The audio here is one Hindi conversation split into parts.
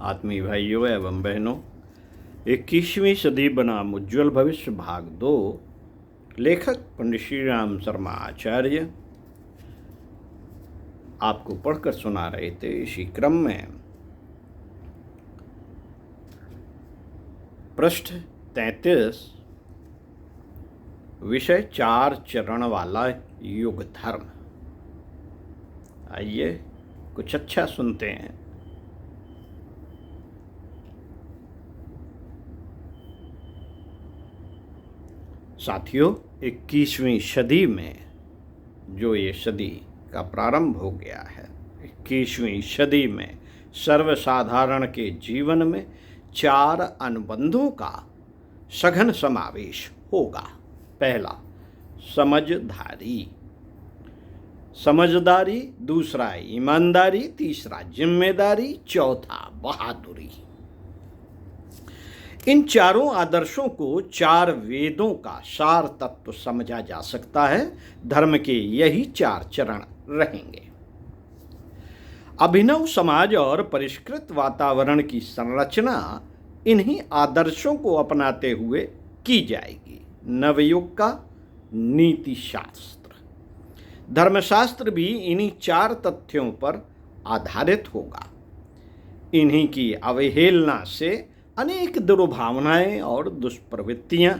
आत्मीय भाइयों एवं बहनों, 21वीं सदी बनाम उज्ज्वल भविष्य भाग 2। लेखक पंडित श्री राम शर्मा आचार्य आपको पढ़कर सुना रहे थे। इसी क्रम में पृष्ठ 33, विषय 4 चरण वाला युग धर्म। आइए कुछ अच्छा सुनते हैं। साथियों, 21वीं सदी में जो ये सदी का प्रारंभ हो गया है, 21वीं सदी में सर्वसाधारण के जीवन में 4 अनुबंधों का सघन समावेश होगा। पहला, समझदारी, दूसरा ईमानदारी, तीसरा जिम्मेदारी, चौथा बहादुरी। इन चारों आदर्शों को 4 वेदों का सार तत्व समझा जा सकता है। धर्म के यही 4 चरण रहेंगे। अभिनव समाज और परिष्कृत वातावरण की संरचना इन्हीं आदर्शों को अपनाते हुए की जाएगी। नवयुग का नीति शास्त्र, धर्मशास्त्र भी इन्हीं 4 तथ्यों पर आधारित होगा। इन्हीं की अवहेलना से अनेक दुर्भावनाएं और दुष्प्रवृत्तियां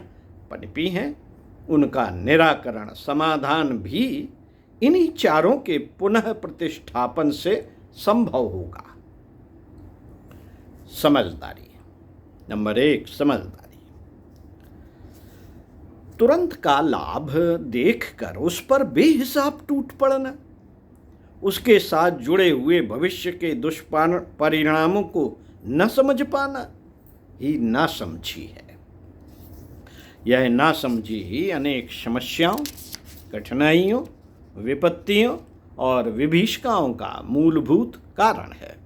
पनपी हैं। उनका निराकरण, समाधान भी इन्हीं चारों के पुनः प्रतिष्ठापन से संभव होगा। समझदारी। नंबर 1, समझदारी। तुरंत का लाभ देखकर उस पर बेहिसाब टूट पड़ना, उसके साथ जुड़े हुए भविष्य के दुष्परिणामों को न समझ पाना ही नासमझी है। यह नासमझी ही अनेक समस्याओं, कठिनाइयों, विपत्तियों और विभीषिकाओं का मूलभूत कारण है।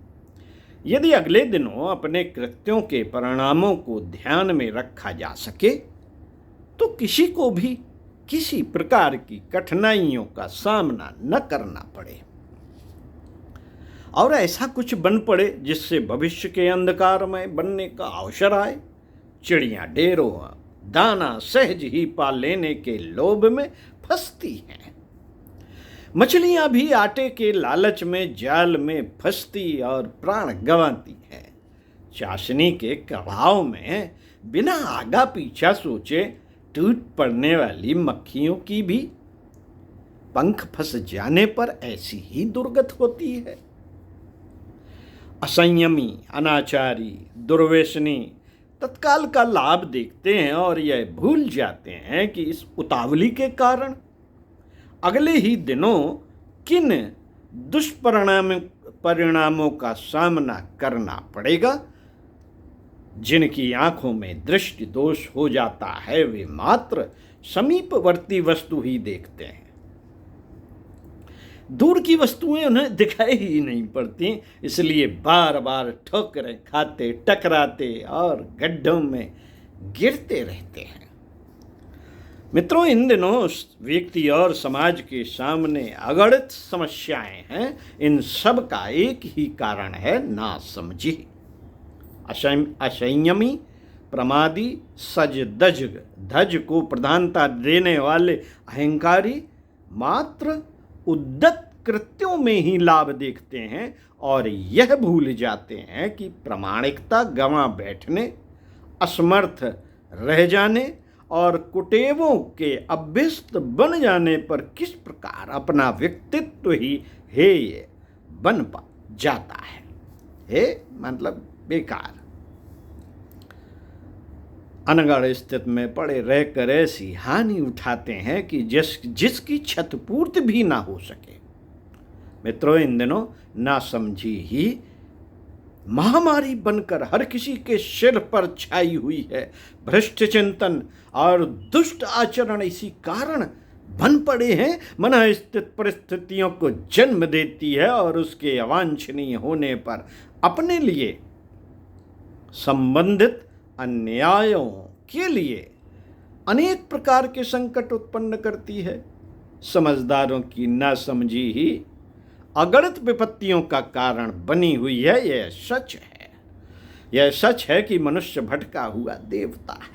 यदि अगले दिनों अपने कृत्यों के परिणामों को ध्यान में रखा जा सके तो किसी को भी किसी प्रकार की कठिनाइयों का सामना न करना पड़े और ऐसा कुछ बन पड़े जिससे भविष्य के अंधकार में बनने का अवसर आए। चिड़ियां ढेरों दाना सहज ही पा लेने के लोभ में फंसती हैं। मछलियां भी आटे के लालच में जाल में फंसती और प्राण गंवाती हैं। चाशनी के कढ़ाव में बिना आगा पीछा सोचे टूट पड़ने वाली मक्खियों की भी पंख फंस जाने पर ऐसी ही दुर्गत होती है। असंयमी, अनाचारी, दुर्व्यसनी तत्काल का लाभ देखते हैं और यह भूल जाते हैं कि इस उतावली के कारण अगले ही दिनों किन दुष्परिणामों का सामना करना पड़ेगा। जिनकी आंखों में दृष्टि दोष हो जाता है वे मात्र समीपवर्ती वस्तु ही देखते हैं, दूर की वस्तुएं उन्हें दिखाई ही नहीं पड़ती। इसलिए बार बार ठोकरें खाते, टकराते और गड्ढों में गिरते रहते हैं। मित्रों, इन दिनों व्यक्ति और समाज के सामने अगणित समस्याएं हैं। इन सब का एक ही कारण है नासमझी। असंयमी, प्रमादी, धज को प्रधानता देने वाले अहंकारी मात्र उद्यत कृत्यों में ही लाभ देखते हैं और यह भूल जाते हैं कि प्रामाणिकता गंवा बैठने, असमर्थ रह जाने और कुटेवों के अभ्यस्त बन जाने पर किस प्रकार अपना व्यक्तित्व ही हेय बन जाता है। हे मतलब बेकार, अनगढ़ स्थिति में पड़े रहकर ऐसी हानि उठाते हैं कि जिसकी क्षतिपूर्ति भी ना हो सके। मित्रों, इन दिनों नासमझी ही महामारी बनकर हर किसी के सिर पर छाई हुई है। भ्रष्ट चिंतन और दुष्ट आचरण इसी कारण बन पड़े हैं। मन स्थित परिस्थितियों को जन्म देती है और उसके अवांछनीय होने पर अपने लिए संबंधित अन्यायों के लिए अनेक प्रकार के संकट उत्पन्न करती है। समझदारों की नासमझी ही अगणित विपत्तियों का कारण बनी हुई है, यह सच है। यह सच है कि मनुष्य भटका हुआ देवता है।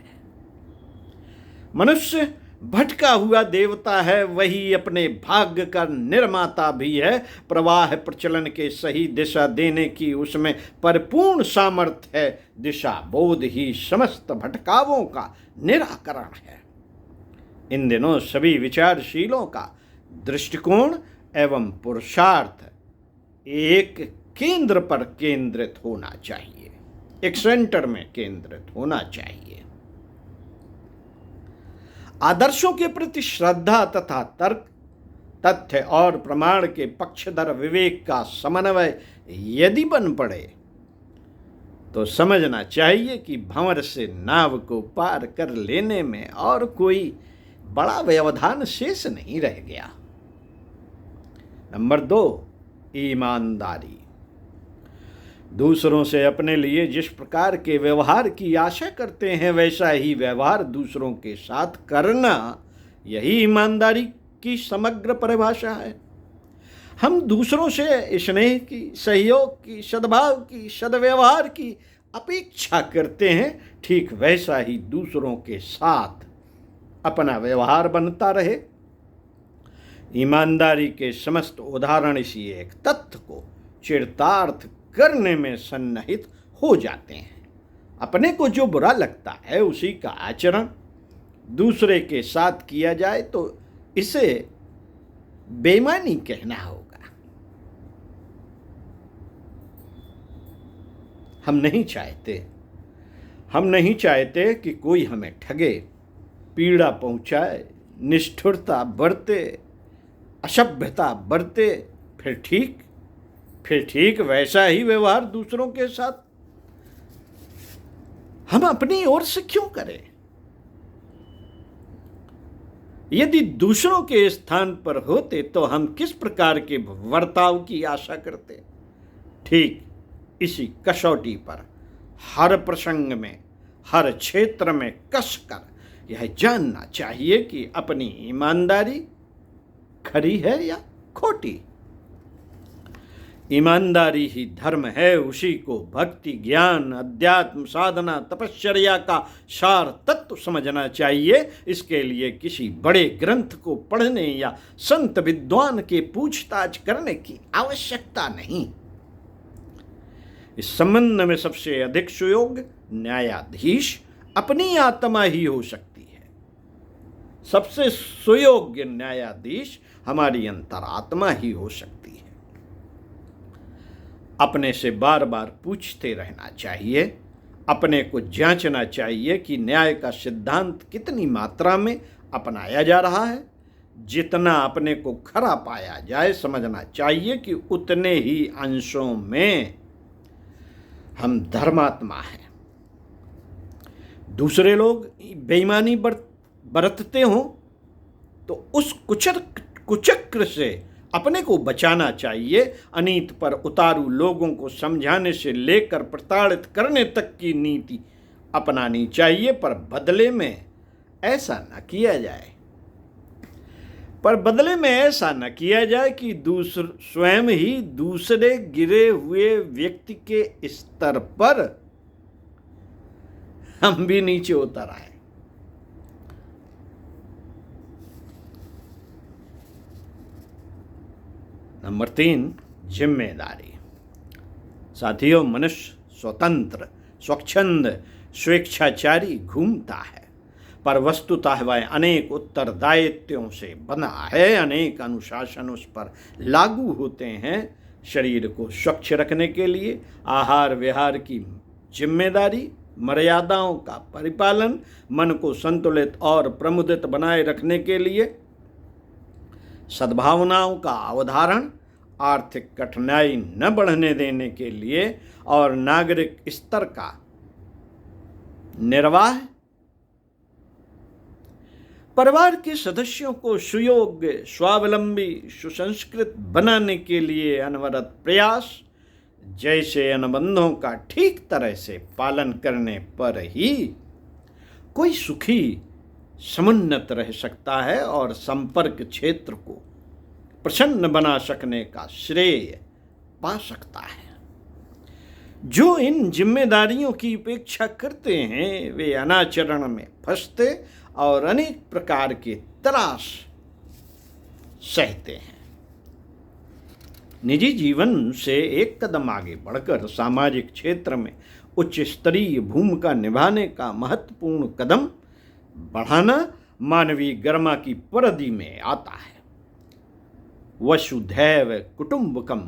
मनुष्य भटका हुआ देवता है, वही अपने भाग्य का निर्माता भी है। प्रवाह प्रचलन के सही दिशा देने की उसमें परिपूर्ण सामर्थ्य है। दिशा बोध ही समस्त भटकावों का निराकरण है। इन दिनों सभी विचारशीलों का दृष्टिकोण एवं पुरुषार्थ एक केंद्र पर केंद्रित होना चाहिए, एक सेंटर में केंद्रित होना चाहिए। आदर्शों के प्रति श्रद्धा तथा तर्क, तथ्य और प्रमाण के पक्षधर विवेक का समन्वय यदि बन पड़े तो समझना चाहिए कि भंवर से नाव को पार कर लेने में और कोई बड़ा व्यवधान शेष नहीं रह गया। नंबर 2, ईमानदारी। दूसरों से अपने लिए जिस प्रकार के व्यवहार की आशा करते हैं वैसा ही व्यवहार दूसरों के साथ करना, यही ईमानदारी की समग्र परिभाषा है। हम दूसरों से स्नेह की, सहयोग की, सद्भाव की, सद्व्यवहार की अपेक्षा करते हैं, ठीक वैसा ही दूसरों के साथ अपना व्यवहार बनता रहे। ईमानदारी के समस्त उदाहरण इसी एक तथ्य को चरितार्थ करने में सन्निहित हो जाते हैं। अपने को जो बुरा लगता है उसी का आचरण दूसरे के साथ किया जाए तो इसे बेईमानी कहना होगा। हम नहीं चाहते कि कोई हमें ठगे, पीड़ा पहुंचाए, निष्ठुरता बरते, असभ्यता बरते। फिर ठीक वैसा ही व्यवहार दूसरों के साथ हम अपनी ओर से क्यों करें? यदि दूसरों के स्थान पर होते तो हम किस प्रकार के बर्ताव की आशा करते? ठीक इसी कसौटी पर हर प्रसंग में, हर क्षेत्र में कसकर यह जानना चाहिए कि अपनी ईमानदारी खरी है या खोटी। ईमानदारी ही धर्म है, उसी को भक्ति, ज्ञान, अध्यात्म, साधना, तपश्चर्या का सार तत्व समझना चाहिए। इसके लिए किसी बड़े ग्रंथ को पढ़ने या संत विद्वान के पूछताछ करने की आवश्यकता नहीं। इस संबंध में सबसे अधिक सुयोग्य न्यायाधीश अपनी आत्मा ही हो सकती है। सबसे सुयोग्य न्यायाधीश हमारी अंतरात्मा ही हो सकती है। अपने से बार बार पूछते रहना चाहिए, अपने को जांचना चाहिए कि न्याय का सिद्धांत कितनी मात्रा में अपनाया जा रहा है। जितना अपने को खरा पाया जाए, समझना चाहिए कि उतने ही अंशों में हम धर्मात्मा हैं। दूसरे लोग बेईमानी बरतते हों तो उस कुचक्र से अपने को बचाना चाहिए। अनीत पर उतारू लोगों को समझाने से लेकर प्रताड़ित करने तक की नीति अपनानी चाहिए, पर बदले में ऐसा न किया जाए कि स्वयं ही दूसरे गिरे हुए व्यक्ति के स्तर पर हम भी नीचे उतर आए। नंबर 3, जिम्मेदारी। साथियों, मनुष्य स्वतंत्र, स्वच्छंद, स्वेच्छाचारी घूमता है, पर वस्तुतः वह अनेक उत्तरदायित्वों से बना है। अनेक अनुशासन उस पर लागू होते हैं। शरीर को स्वच्छ रखने के लिए आहार विहार की जिम्मेदारी, मर्यादाओं का परिपालन, मन को संतुलित और प्रमुदित बनाए रखने के लिए सद्भावनाओं का अवधारण, आर्थिक कठिनाई न बढ़ने देने के लिए और नागरिक स्तर का निर्वाह, परिवार के सदस्यों को सुयोग्य, स्वावलंबी, सुसंस्कृत बनाने के लिए अनवरत प्रयास जैसे अनुबंधों का ठीक तरह से पालन करने पर ही कोई सुखी, समुन्नत रह सकता है और संपर्क क्षेत्र को प्रसन्न बना सकने का श्रेय पा सकता है। जो इन जिम्मेदारियों की उपेक्षा करते हैं वे अनाचरण में फंसते और अनेक प्रकार के त्रास सहते हैं। निजी जीवन से एक कदम आगे बढ़कर सामाजिक क्षेत्र में उच्च स्तरीय भूमिका निभाने का महत्वपूर्ण कदम बढ़ाना मानवीय गरिमा की परिधि में आता है। वसुधैव कुटुंबकम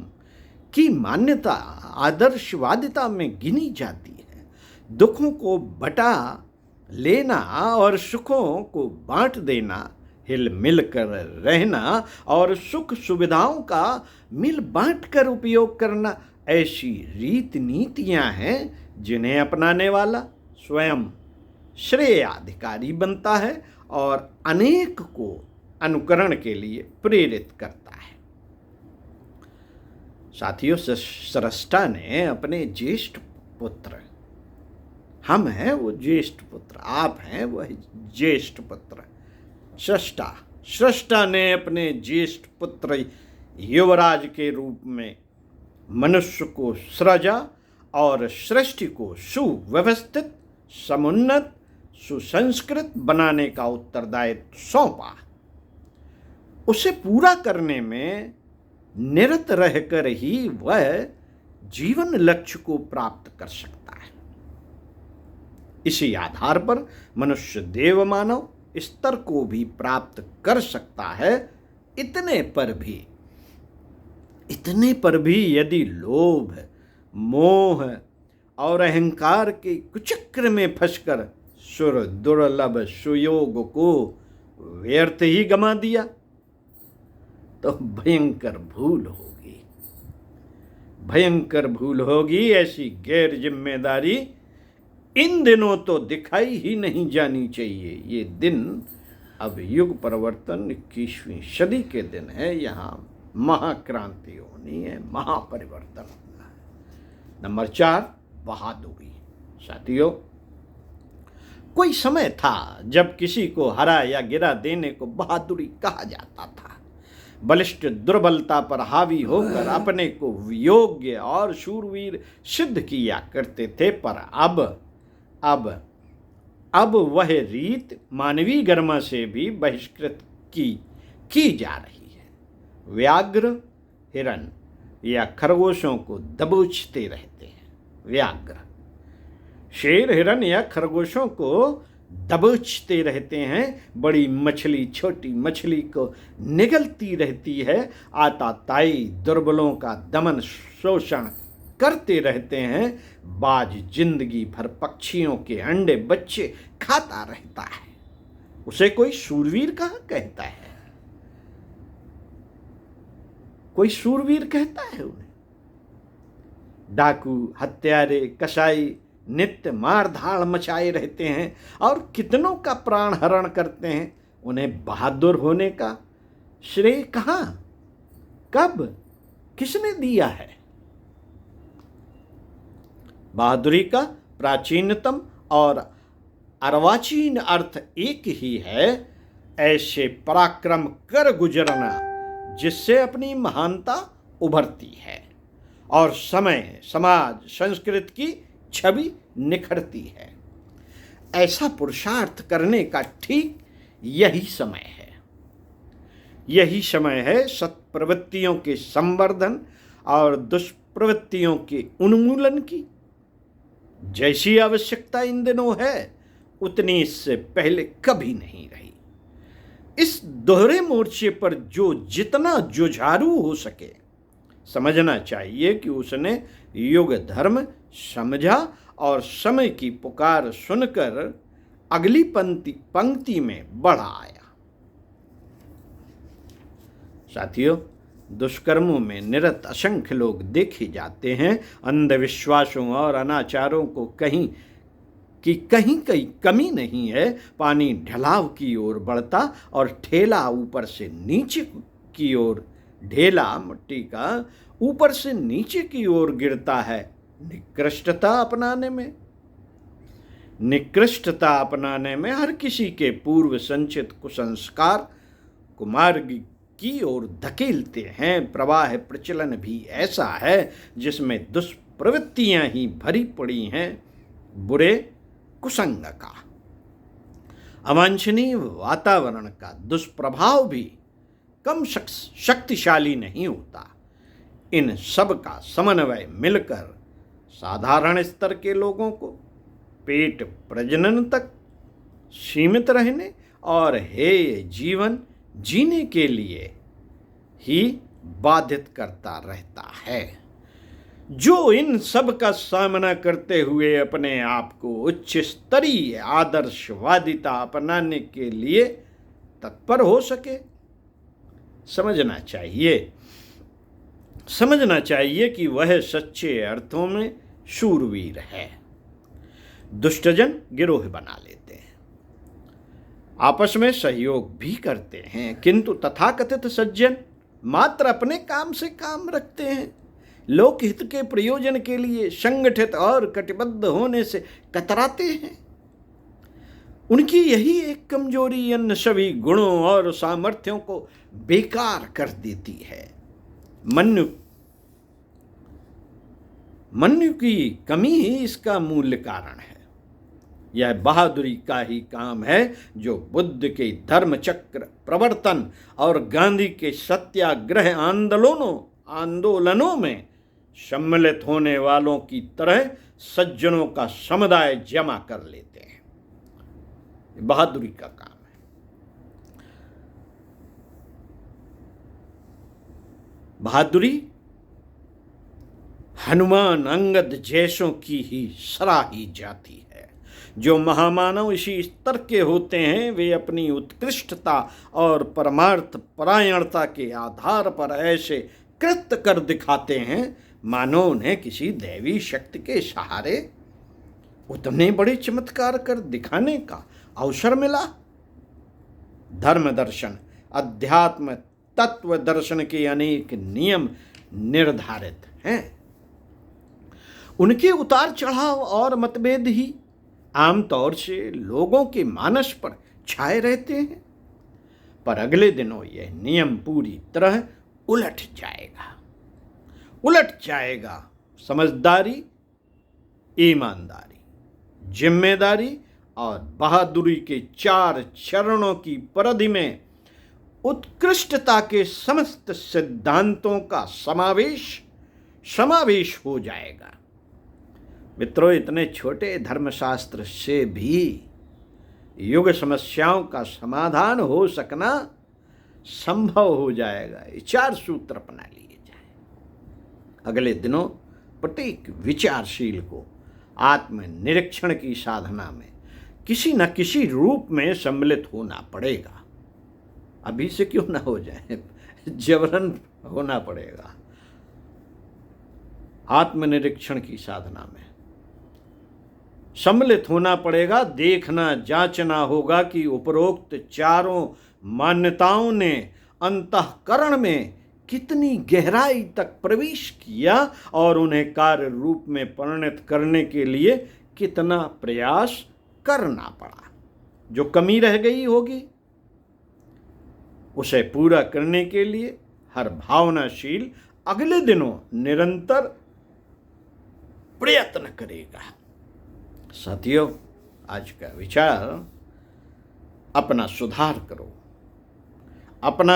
की मान्यता आदर्शवादिता में गिनी जाती है। दुखों को बटा लेना और सुखों को बांट देना, हिल मिल कर रहना और सुख सुविधाओं का मिल बांट कर उपयोग करना ऐसी रीति नीतियां हैं जिन्हें अपनाने वाला स्वयं श्रेयाधिकारी बनता है और अनेक को अनुकरण के लिए प्रेरित करता है। साथियों, सृष्टा ने अपने ज्येष्ठ पुत्र, हम हैं वो ज्येष्ठ पुत्र, आप हैं वह ज्येष्ठ पुत्र, सृष्टा ने अपने ज्येष्ठ पुत्र युवराज के रूप में मनुष्य को सृजा और सृष्टि को सुव्यवस्थित, समुन्नत, सुसंस्कृत बनाने का उत्तरदायित्व सौंपा। उसे पूरा करने में निरत रहकर ही वह जीवन लक्ष्य को प्राप्त कर सकता है। इसी आधार पर मनुष्य देव मानव स्तर को भी प्राप्त कर सकता है। इतने पर भी यदि लोभ, मोह और अहंकार के कुचक्र में फंसकर सुर दुर्लभ सुयोग को व्यर्थ ही गमा दिया तो भयंकर भूल होगी। ऐसी गैर जिम्मेदारी इन दिनों तो दिखाई ही नहीं जानी चाहिए। ये दिन अब युग परिवर्तन 21वीं सदी के दिन है। यहाँ महाक्रांति होनी है, महापरिवर्तन होना है। नंबर 4, बहादुरी। साथियों, कोई समय था जब किसी को हरा या गिरा देने को बहादुरी कहा जाता था। बलिष्ठ दुर्बलता पर हावी होकर अपने को योग्य और शूरवीर सिद्ध किया करते थे। पर अब वह रीत मानवीय गरिमा से भी बहिष्कृत की जा रही है। व्याघ्र हिरण या खरगोशों को दबोचते रहते हैं। व्याघ्र, शेर, हिरण या खरगोशों को दबोचते रहते हैं। बड़ी मछली छोटी मछली को निगलती रहती है। आताताई दुर्बलों का दमन शोषण करते रहते हैं। बाज जिंदगी भर पक्षियों के अंडे बच्चे खाता रहता है। उसे कोई शूरवीर कहाँ कहता है? कोई शूरवीर कहता है उन्हें? डाकू, हत्यारे, कसाई नित्य मारधाड़ मचाए रहते हैं और कितनों का प्राण हरण करते हैं। उन्हें बहादुर होने का श्रेय कहाँ, कब, किसने दिया है? बहादुरी का प्राचीनतम और अर्वाचीन अर्थ एक ही है, ऐसे पराक्रम कर गुजरना जिससे अपनी महानता उभरती है और समय, समाज, संस्कृति की छवि निखरती है। ऐसा पुरुषार्थ करने का ठीक यही समय है। यही समय है सत्प्रवृत्तियों के संवर्धन और दुष्प्रवृत्तियों के उन्मूलन की। जैसी आवश्यकता इन दिनों है उतनी इससे पहले कभी नहीं रही। इस दोहरे मोर्चे पर जो जितना जुझारू हो सके, समझना चाहिए कि उसने युग धर्म समझा और समय की पुकार सुनकर अगली पंक्ति में बढ़ा आया। साथियों, दुष्कर्मों में निरत असंख्य लोग देखे जाते हैं। अंधविश्वासों और अनाचारों को कहीं कमी नहीं है। पानी ढलाव की ओर बढ़ता और ठेला ऊपर से नीचे की ओर, ढेला मिट्टी का ऊपर से नीचे की ओर गिरता है। निकृष्टता अपनाने में हर किसी के पूर्व संचित कुसंस्कार कुमार्ग की ओर धकेलते हैं। प्रवाह प्रचलन भी ऐसा है जिसमें प्रवृत्तियां ही भरी पड़ी हैं बुरे कुसंग का। अवांछनीय वातावरण का दुष्प्रभाव भी कम शक्तिशाली नहीं होता। इन सब का समन्वय मिलकर साधारण स्तर के लोगों को पेट प्रजनन तक सीमित रहने और हेय जीवन जीने के लिए ही बाधित करता रहता है। जो इन सब का सामना करते हुए अपने आप को उच्च स्तरीय आदर्शवादिता अपनाने के लिए तत्पर हो सके, समझना चाहिए कि वह सच्चे अर्थों में शूरवीर है। दुष्टजन गिरोह बना लेते हैं, आपस में सहयोग भी करते हैं, किंतु तथाकथित सज्जन मात्र अपने काम से काम रखते हैं। लोकहित के प्रयोजन के लिए संगठित और कटिबद्ध होने से कतराते हैं। उनकी यही एक कमजोरी अन्य सभी गुणों और सामर्थ्यों को बेकार कर देती है। मनु की कमी ही इसका मूल कारण है। यह बहादुरी का ही काम है जो बुद्ध के धर्म चक्र प्रवर्तन और गांधी के सत्याग्रह आंदोलनों में सम्मिलित होने वालों की तरह सज्जनों का समुदाय जमा कर लेते हैं। बहादुरी का काम है। बहादुरी हनुमान अंगद जैसों की ही सराही जाती है। जो महामानव इसी स्तर के होते हैं वे अपनी उत्कृष्टता और परमार्थ परायणता के आधार पर ऐसे कृत्य कर दिखाते हैं मानो उन्हें किसी दैवी शक्ति के सहारे उतने बड़े चमत्कार कर दिखाने का अवसर मिला। धर्म दर्शन, अध्यात्म, तत्व दर्शन के अनेक नियम निर्धारित हैं। उनके उतार चढ़ाव और मतभेद ही आमतौर से लोगों के मानस पर छाए रहते हैं, पर अगले दिनों यह नियम पूरी तरह उलट जाएगा। समझदारी, ईमानदारी, जिम्मेदारी और बहादुरी के 4 चरणों की परिधि में उत्कृष्टता के समस्त सिद्धांतों का समावेश हो जाएगा। मित्रों, इतने छोटे धर्मशास्त्र से भी युग समस्याओं का समाधान हो सकना संभव हो जाएगा। ये 4 सूत्र अपना लिए जाए। अगले दिनों प्रत्येक विचारशील को आत्मनिरीक्षण की साधना में किसी न किसी रूप में सम्मिलित होना पड़ेगा। अभी से क्यों ना हो जाए, जबरन होना पड़ेगा। आत्मनिरीक्षण की साधना में सम्मिलित होना पड़ेगा। देखना जांचना होगा कि उपरोक्त 4 मान्यताओं ने अंतःकरण में कितनी गहराई तक प्रवेश किया और उन्हें कार्य रूप में परिणत करने के लिए कितना प्रयास करना पड़ा। जो कमी रह गई होगी उसे पूरा करने के लिए हर भावनाशील अगले दिनों निरंतर प्रयत्न करेगा। साथियों, आज का विचार, अपना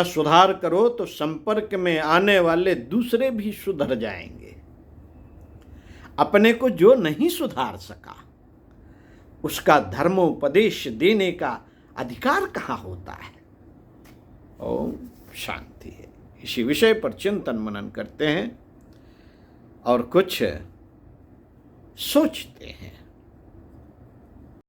सुधार करो तो संपर्क में आने वाले दूसरे भी सुधर जाएंगे। अपने को जो नहीं सुधार सका उसका धर्मोपदेश देने का अधिकार कहाँ होता है। ओम शांति है। इसी विषय पर चिंतन मनन करते हैं और कुछ सोचते हैं।